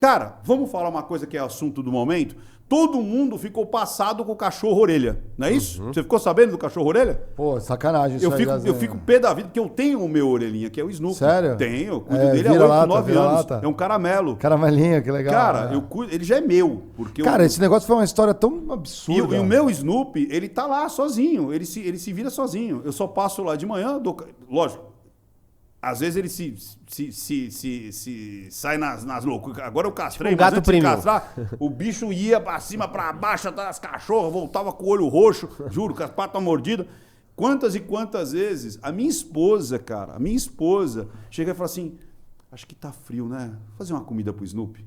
Cara, vamos falar uma coisa que é assunto do momento? Todo mundo ficou passado com o cachorro orelha, não é isso? Você ficou sabendo do cachorro orelha? Pô, sacanagem isso Eu fico pé da vida, porque eu tenho o meu orelhinha, que é o Snoopy. Sério? Tenho, eu cuido dele há 8, 9 anos. É um caramelo. Caramelinho, que legal. Cara, eu cuido, ele já é meu. Porque cara, esse negócio foi uma história tão absurda. E o meu Snoopy, ele tá lá sozinho, ele se vira sozinho. Eu só passo lá de manhã, lógico. Às vezes ele se sai nas loucuras. Agora eu castrei, tipo um gato premium. Castrar, o bicho ia pra cima, pra baixo, atrás das cachorras, voltava com o olho roxo, juro, com as patas mordidas. Quantas e quantas vezes a minha esposa, cara, chega e fala assim, acho que tá frio, né? Vou fazer uma comida pro Snoopy.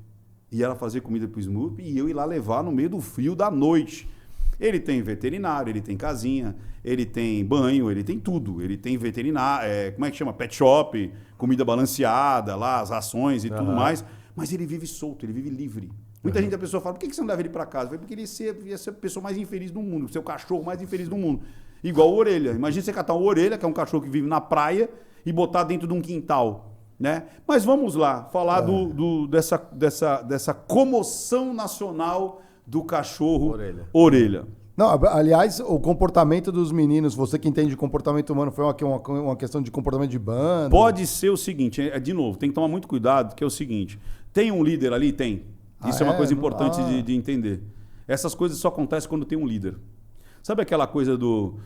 E ela fazer comida pro Snoopy e eu ir lá levar no meio do frio da noite. Ele tem veterinário, ele tem casinha, ele tem banho, ele tem tudo. Ele tem veterinário, como é que chama? Pet shop, comida balanceada, lá, as rações e tudo mais. Mas ele vive solto, ele vive livre. Muita gente, a pessoa fala, por que você não leva ele para casa? Porque ele ia ser a pessoa mais infeliz do mundo, ser o cachorro mais infeliz do mundo. Igual o Orelha. Imagina você catar o Orelha, que é um cachorro que vive na praia, e botar dentro de um quintal. Né? Mas vamos lá, falar dessa comoção nacional do cachorro orelha. Não, aliás, o comportamento dos meninos, você que entende de comportamento humano, foi uma questão de comportamento de banda? Pode ser o seguinte, de novo, tem que tomar muito cuidado, que é o seguinte, tem um líder ali? Tem. Isso é uma coisa importante de entender. Essas coisas só acontecem quando tem um líder. Sabe aquela coisa do...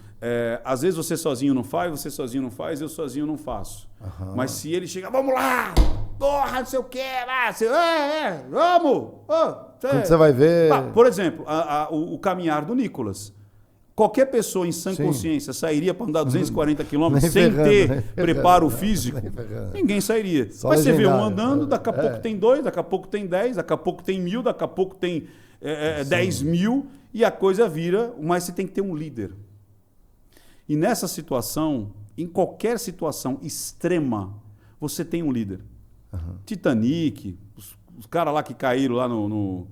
às vezes você sozinho não faz, eu sozinho não faço. Mas se ele chega, vamos lá, porra, não sei o que, lá, vamos! Quando você vai ver... Por exemplo, o caminhar do Nicolas. Qualquer pessoa em sã consciência sairia para andar 240 quilômetros sem ter preparo físico? Ninguém sairia. Só mas legendário. Você vê um andando, daqui a pouco tem 2, daqui a pouco tem 10, daqui a pouco tem 1000, daqui a pouco tem 10 mil e a coisa vira, mas você tem que ter um líder. E nessa situação, em qualquer situação extrema, você tem um líder. Titanic, os caras lá que caíram lá no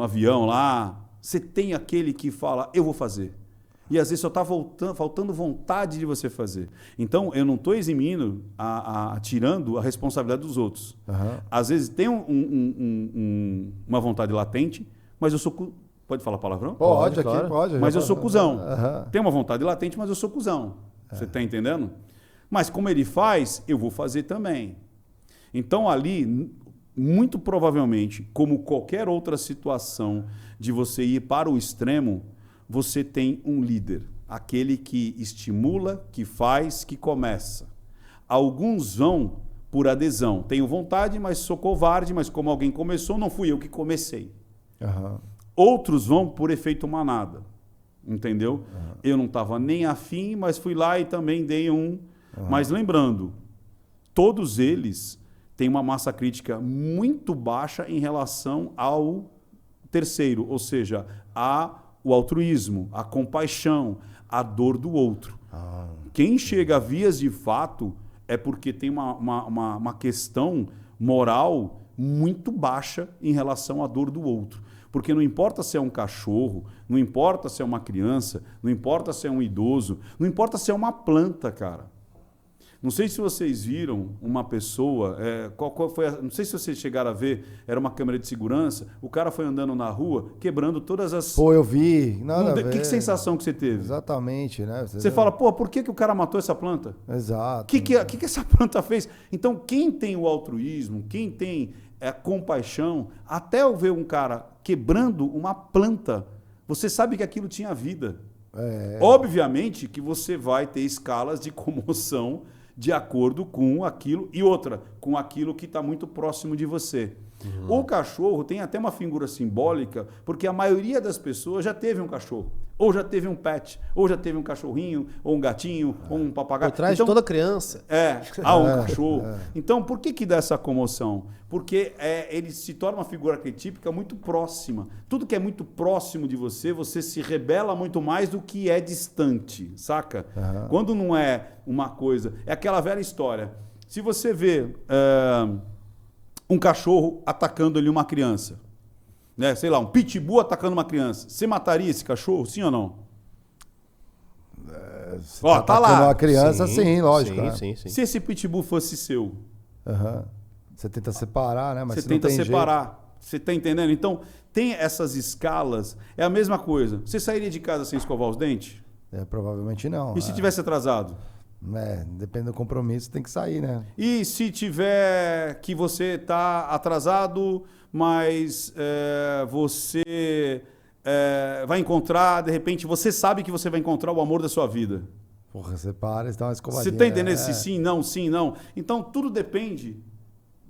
avião lá, você tem aquele que fala, eu vou fazer. E às vezes só está faltando vontade de você fazer. Então, eu não estou eximindo, tirando a responsabilidade dos outros. Às vezes tem uma vontade latente, mas eu sou... Pode falar palavrão? Pode, claro. Aqui pode. Mas eu sou cuzão. Tem uma vontade latente, mas eu sou cuzão. Você está entendendo? Mas como ele faz, eu vou fazer também. Então ali, muito provavelmente, como qualquer outra situação de você ir para o extremo, você tem um líder. Aquele que estimula, que faz, que começa. Alguns vão por adesão. Tenho vontade, mas sou covarde, mas como alguém começou, não fui eu que comecei. Outros vão por efeito manada, entendeu? Eu não estava nem afim, mas fui lá e também dei um. Mas lembrando, todos eles têm uma massa crítica muito baixa em relação ao terceiro, ou seja, o altruísmo, a compaixão, a dor do outro. Quem chega a vias de fato é porque tem uma questão moral muito baixa em relação à dor do outro. Porque não importa se é um cachorro, não importa se é uma criança, não importa se é um idoso, não importa se é uma planta, cara. Não sei se vocês viram uma pessoa, não sei se vocês chegaram a ver, era uma câmera de segurança, o cara foi andando na rua, quebrando todas as... Pô, eu vi, nada a ver. Que sensação que você teve? Exatamente, né? Você fala, pô, por que o cara matou essa planta? Exato. O que essa planta fez? Então, quem tem o altruísmo, quem tem a compaixão, até eu ver um cara quebrando uma planta, você sabe que aquilo tinha vida. Obviamente que você vai ter escalas de comoção de acordo com aquilo e outra, com aquilo que está muito próximo de você. O cachorro tem até uma figura simbólica, porque a maioria das pessoas já teve um cachorro, ou já teve um pet, ou já teve um cachorrinho, ou um gatinho, ou um papagaio. Por trás de toda criança. Um cachorro. Então, por que dá essa comoção? Porque ele se torna uma figura arquetípica muito próxima. Tudo que é muito próximo de você, você se rebela muito mais do que é distante, saca? Quando não é uma coisa... É aquela velha história. Se você vê um cachorro atacando ali uma criança, né? Sei lá, um pitbull atacando uma criança, você mataria esse cachorro, sim ou não? Tá lá. Uma criança, sim, lógico. Sim. Se esse pitbull fosse seu... Você tenta separar, né? Mas você tenta separar. Você está entendendo? Então, tem essas escalas. É a mesma coisa. Você sairia de casa sem escovar os dentes? Provavelmente não. E se tivesse atrasado? Depende do compromisso, tem que sair, né? E se tiver que você está atrasado, mas você vai encontrar, de repente, você sabe que você vai encontrar o amor da sua vida. Porra, você para e dá uma escovadinha. Você está entendendo esse sim, não? Então, tudo depende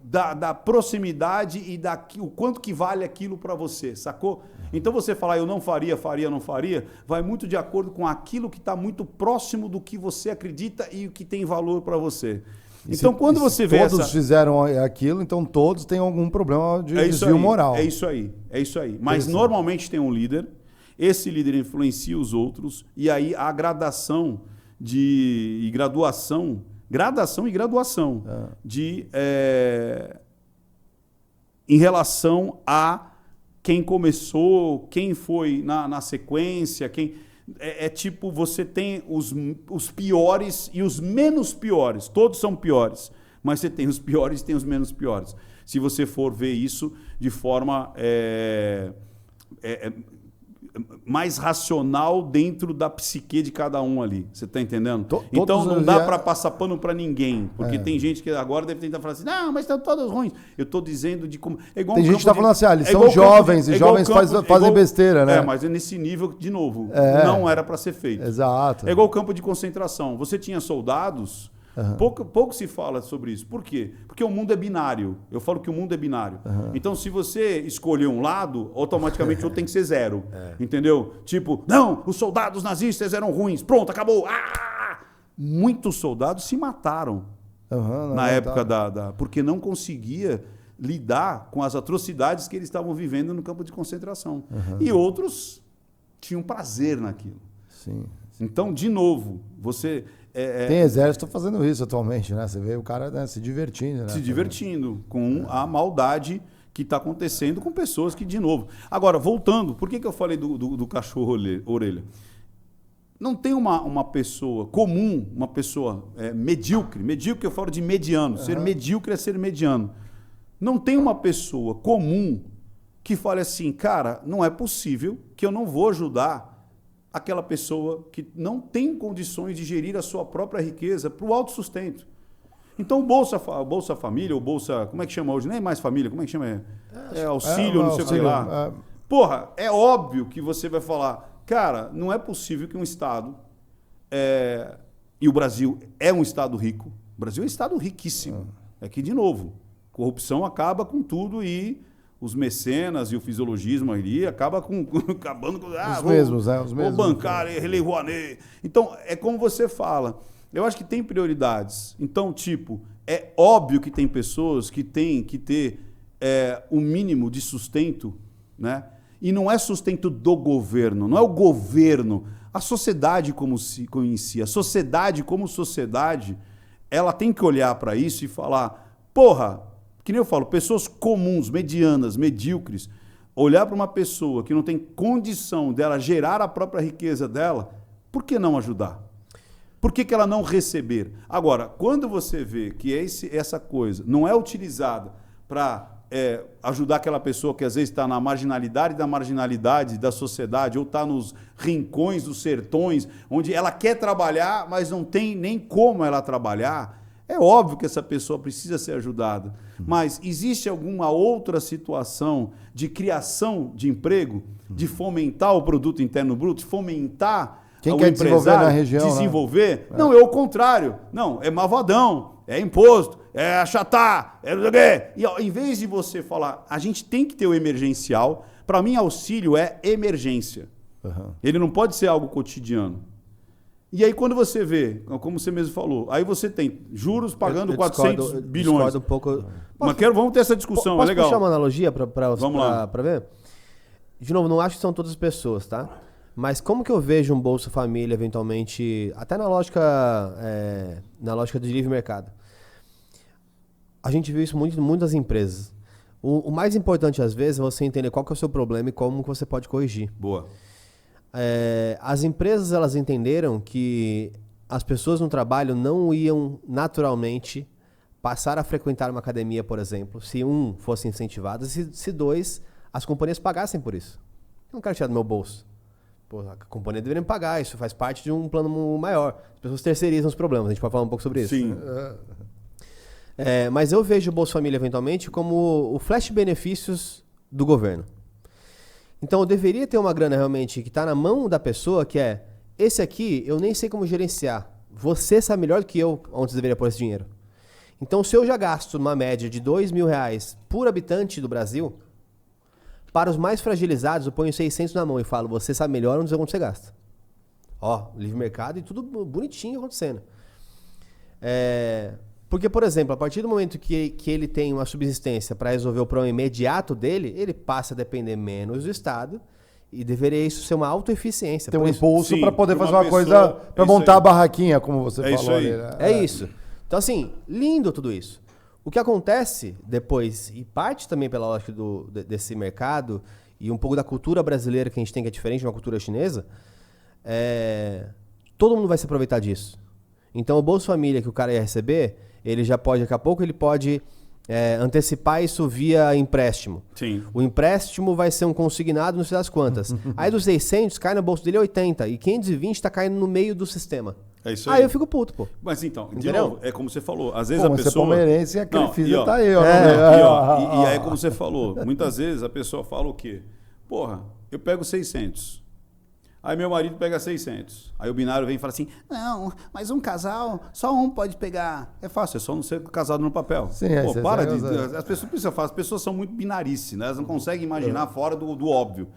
da proximidade e o quanto que vale aquilo para você, sacou? Então, você falar eu não faria, não faria, vai muito de acordo com aquilo que está muito próximo do que você acredita e o que tem valor para você. Então, quando você vê todos fizeram aquilo, então todos têm algum problema de desvio moral. É isso aí. Mas normalmente tem um líder, esse líder influencia os outros, e aí a gradação e graduação em relação a quem começou, quem foi na sequência, tipo, você tem os piores e os menos piores. Todos são piores, mas você tem os piores e tem os menos piores. Se você for ver isso de forma mais racional dentro da psique de cada um ali. Você está entendendo? Então não dá para passar pano para ninguém, porque tem gente que agora deve tentar falar assim, não, mas estão todos ruins. Eu estou dizendo de como... Tem gente que está falando assim, eles são jovens, e jovens fazem besteira, né? Mas é nesse nível, de novo, não era para ser feito. Exato. É igual o campo de concentração. Você tinha soldados... Pouco se fala sobre isso. Por quê? Porque o mundo é binário. Eu falo que o mundo é binário. Então, se você escolher um lado, automaticamente o outro tem que ser zero. Entendeu? Tipo, não, os soldados nazistas eram ruins. Pronto, acabou. Muitos soldados se mataram na época porque não conseguia lidar com as atrocidades que eles estavam vivendo no campo de concentração. E outros tinham prazer naquilo. Sim. Então, de novo, você... Tem exército fazendo isso atualmente, né? Você vê o cara se divertindo. Né? Se divertindo com a maldade que está acontecendo com pessoas que, de novo... Agora, voltando, por que eu falei do cachorro orelha? Não tem uma pessoa comum, uma pessoa medíocre. Medíocre eu falo de mediano. Ser medíocre é ser mediano. Não tem uma pessoa comum que fale assim, cara, não é possível que eu não vou ajudar aquela pessoa que não tem condições de gerir a sua própria riqueza para o autossustento. Então, o Bolsa Família, ou Bolsa... Como é que chama hoje? Nem mais família, como é que chama? Auxílio, não sei o que lá. Porra, é óbvio que você vai falar, cara, não é possível que um Estado... E o Brasil é um Estado rico. O Brasil é um Estado riquíssimo. É que, de novo, corrupção acaba com tudo e... Os mecenas e o fisiologismo ali acabando com... Os mesmos. O bancário, Relei Rouanet. Então, é como você fala. Eu acho que tem prioridades. Então, tipo, é óbvio que tem pessoas que têm que ter o mínimo de sustento, né? E não é sustento do governo, não é o governo. A sociedade como em si, a sociedade como sociedade, ela tem que olhar para isso e falar, porra, que nem eu falo, pessoas comuns, medianas, medíocres, olhar para uma pessoa que não tem condição dela gerar a própria riqueza dela, por que não ajudar? Por que ela não receber? Agora, quando você vê que essa coisa não é utilizada para ajudar aquela pessoa que às vezes está na marginalidade da sociedade ou está nos rincões dos sertões, onde ela quer trabalhar, mas não tem nem como ela trabalhar, é óbvio que essa pessoa precisa ser ajudada. Mas existe alguma outra situação de criação de emprego, de fomentar o produto interno bruto, de fomentar quem quer desenvolver na região? Desenvolver? Né? Não, é o contrário. Não, é malvadão, é imposto, é achatar, é... E ó, em vez de você falar, a gente tem que ter o emergencial, para mim auxílio é emergência. Ele não pode ser algo cotidiano. E aí quando você vê, como você mesmo falou, aí você tem juros pagando 400 bilhões. Um pouco... Mas vamos ter essa discussão, posso é legal. Posso puxar uma analogia para ver? De novo, não acho que são todas as pessoas, tá? Mas como que eu vejo um Bolsa Família, eventualmente, até na lógica de livre mercado? A gente viu isso muito em muitas empresas. O mais importante, às vezes, é você entender qual que é o seu problema e como que você pode corrigir. Boa. As empresas, elas entenderam que as pessoas no trabalho não iam naturalmente passar a frequentar uma academia, por exemplo, se um fosse incentivado, se dois, as companhias pagassem por isso. Eu não quero tirar do meu bolso. Pô, a companhia deveria me pagar, isso faz parte de um plano maior. As pessoas terceirizam os problemas, a gente pode falar um pouco sobre isso. Sim. Mas eu vejo o Bolsa Família, eventualmente, como o flash benefícios do governo. Então, eu deveria ter uma grana realmente que está na mão da pessoa, que é, esse aqui eu nem sei como gerenciar. Você sabe melhor do que eu onde você deveria pôr esse dinheiro. Então, se eu já gasto uma média de R$2.000 por habitante do Brasil, para os mais fragilizados, eu ponho 600 na mão e falo, você sabe melhor onde você gasta. Ó, livre mercado e tudo bonitinho acontecendo. Porque, por exemplo, a partir do momento que ele tem uma subsistência para resolver o problema imediato dele, ele passa a depender menos do Estado e deveria isso ser uma autoeficiência. Tem um impulso para poder fazer uma coisa, para montar a barraquinha, como você falou. Isso aí. Ali, né? É isso. Então, assim, lindo tudo isso. O que acontece depois, e parte também pela lógica desse mercado, e um pouco da cultura brasileira que a gente tem, que é diferente de uma cultura chinesa, todo mundo vai se aproveitar disso. Então, o Bolsa Família que o cara ia receber, ele já pode, daqui a pouco, ele pode antecipar isso via empréstimo. Sim. O empréstimo vai ser um consignado, não sei das quantas. Aí dos 600, cai no bolso dele 80, e 520 está caindo no meio do sistema. É isso aí. Aí eu fico puto, pô. Mas então, de Entendeu? novo, é como você falou. Às vezes Pô, a você pessoa... é palmeirense e aquele filho tá aí, ó. E aí, como você falou, muitas vezes a pessoa fala o quê? Porra, eu pego 600. Aí meu marido pega 600. Aí o binário vem e fala assim, não, mas um casal, só um pode pegar. É fácil, é só não ser casado no papel. Sim, pô, para de... As pessoas precisam falar, as pessoas são muito binarices, né? Elas não conseguem imaginar fora do óbvio.